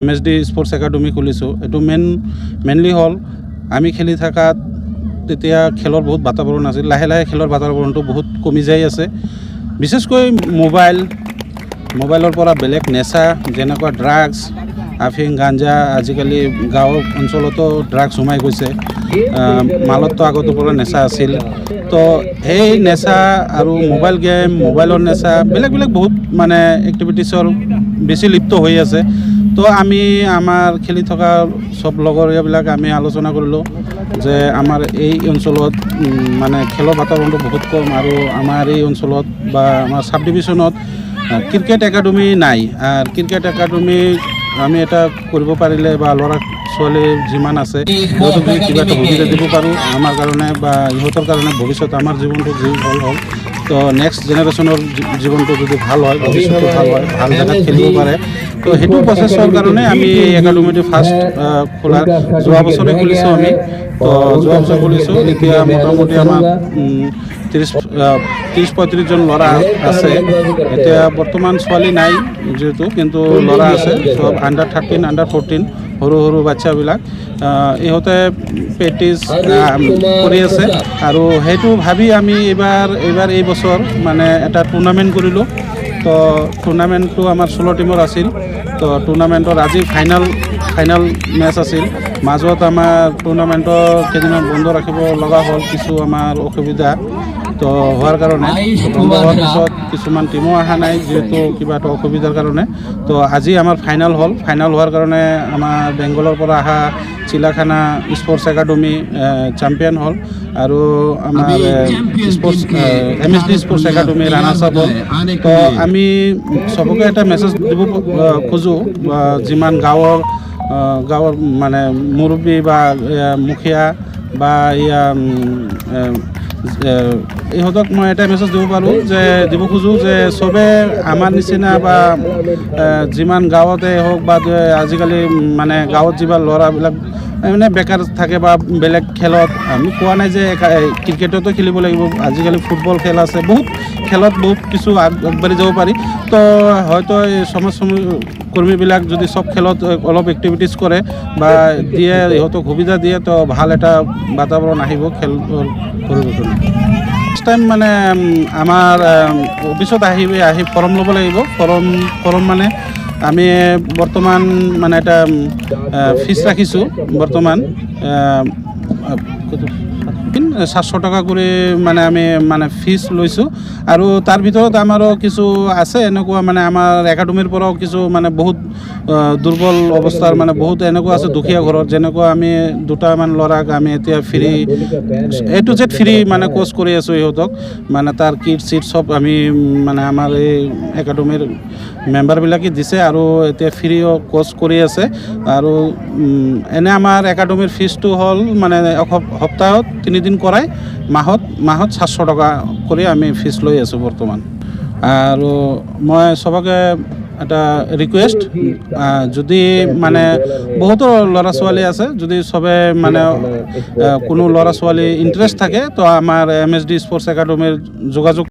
MSD sports academy খুলিছোঁ। এইটো mainly হ'ল আমি খেলি থকাত তেতিয়া খেলৰ বহুত বাতাবৰণ আছিল। লাহে লাহে খেলৰ বাতাবৰণটো বহুত কমি যাই আছে। বিশেষকৈ মোবাইলৰ পৰা বেলেগ নেচা যেনেকুৱা ড্ৰাগছ, আফিং, গাঞ্জা, আজিকালি গাঁৱৰ অঞ্চলতো ড্ৰাগছ সোমাই গৈছে। মালততো আগতৰ পৰা নেচা আছিল। তো সেই নেচা আৰু মোবাইল গেম, মোবাইলৰ নেচা বেলেগ বহুত মানে এক্টিভিটিছৰ বেছি লিপ্ত হৈ আছে। তো আমি আমাৰ খেলি থকা সব লগৰীয়াবিলাক আমি আলোচনা কৰিলোঁ যে আমাৰ এই অঞ্চলত মানে খেলৰ বাতাবৰণটো বহুত কম আৰু আমাৰ এই অঞ্চলত বা আমাৰ সাব ডিভিশ্যনত ক্ৰিকেট একাডেমি নাই। আৰু ক্ৰিকেট একাডেমি আমি এটা কৰিব পাৰিলে বা ল'ৰা ছোৱালী যিমান আছে সিহঁতক যদি কিবা এটা সুবিধা দিব পাৰোঁ আমাৰ কাৰণে বা ইহঁতৰ কাৰণে ভৱিষ্যত আমাৰ জীৱনটো যি হ'ল তো নেক্সট জেনেৰেশ্যনৰ জীৱনটো যদি ভাল হয়, ভৱিষ্যতটো ভাল হয়, ভাল জেগাত খেলিব পাৰে। তো সেইটো প্ৰচেছৰ কাৰণে আমি এই একাডেমিটো ফাৰ্ষ্ট খোলা যোৱা বছৰে খুলিছোঁ আমি। তো যোৱা বছৰ খুলিছোঁ। এতিয়া মোটামুটি আমাৰ 30-35জন ল'ৰা আছে। এতিয়া বৰ্তমান ছোৱালী নাই যিহেতু, কিন্তু ল'ৰা আছে চব under-13, under-14 সৰু বাচ্চাবিলাক। ইহঁতে প্ৰেক্টিছ কৰি আছে আৰু সেইটো ভাবি আমি এইবাৰ এই বছৰ মানে এটা টুৰ্ণামেণ্ট কৰিলোঁ। তো টুৰ্ণামেণ্টটো আমাৰ 16 টিমৰ আছিল। তো টুৰ্ণামেণ্টৰ আজি ফাইনেল মেচ আছিল। মাজত আমাৰ টুৰ্ণামেণ্টৰ কেইদিনমান বন্ধ ৰাখিব লগা হ'ল, কিছু আমাৰ অসুবিধা তো হোৱাৰ কাৰণে। বন্ধ হোৱাৰ পিছত কিছুমান টিমো অহা নাই যিহেতু কিবা এটা অসুবিধাৰ কাৰণে। তো আজি আমাৰ ফাইনেল হ'ল। ফাইনেল হোৱাৰ কাৰণে আমাৰ বেংগলৰ পৰা অহা চিলাখানা স্পৰ্টছ একাডেমি চেম্পিয়ন হ'ল আৰু আমাৰ MSD sports academy runners up হ'ল। তো আমি চবকে এটা মেছেজ দিব খোজোঁ, যিমান গাঁৱৰ মানে মুৰব্বী বা মুখীয়া বা ইহঁতক মই এটা মেছেজ দিব খোজোঁ যে চবে আমাৰ নিচিনা বা যিমান গাঁৱতে হওক বা আজিকালি মানে গাঁৱত যিবা ল'ৰাবিলাক মানে বেকাৰ থাকে বা বেলেগ খেলত, আমি কোৱা নাই যে ক্ৰিকেটতো খেলিব লাগিব, আজিকালি ফুটবল খেল আছে, বহুত কিছু আগবাঢ়ি যাব পাৰি। তো হয়তো এই সমাজকৰ্মীবিলাক যদি চব খেলত অলপ এক্টিভিটিছ কৰে বা দিয়ে, ইহঁতক সুবিধা দিয়ে, তো ভাল এটা বাতাবৰণ আহিব খেলৰ পৰিৱেশত। নেক্সট টাইম মানে আমাৰ অফিচত আহি ফৰ্ম ল'ব লাগিব। ফৰ্ম মানে আমি বৰ্তমান মানে এটা ফিজ ৰাখিছোঁ বৰ্তমান 700 টকা কৰি মানে আমি মানে ফিজ লৈছোঁ। আৰু তাৰ ভিতৰত আমাৰো কিছু আছে এনেকুৱা মানে আমাৰ একাডেমিৰ পৰাও কিছু মানে বহুত দুৰ্বল অৱস্থাৰ মানে বহুত এনেকুৱা আছে দুখীয়া ঘৰত, যেনেকুৱা আমি দুটামান ল'ৰাক আমি এতিয়া free A to Z free মানে কোৰ্চ কৰি আছোঁ ইহঁতক, মানে তাৰ কিট চিট চব আমি মানে আমাৰ এই একাডেমিৰ মেম্বাৰবিলাকে দিছে আৰু এতিয়া ফ্ৰীও কোৰ্চ কৰি আছে। আৰু এনে আমাৰ একাডেমিৰ ফিজটো হ'ল মানে সপ্তাহত 3 দিন কৰাই মাহত 700 টকা কৰি আমি ফিজ লৈ আছোঁ বৰ্তমান। আৰু মই চবকে এটা ৰিকুৱেষ্ট, যদি মানে বহুতো ল'ৰা ছোৱালী আছে, যদি চবে মানে কোনো ল'ৰা ছোৱালী ইণ্টাৰেষ্ট থাকে তো আমাৰ MSD স্পৰ্টছ একাডেমিৰ যোগাযোগ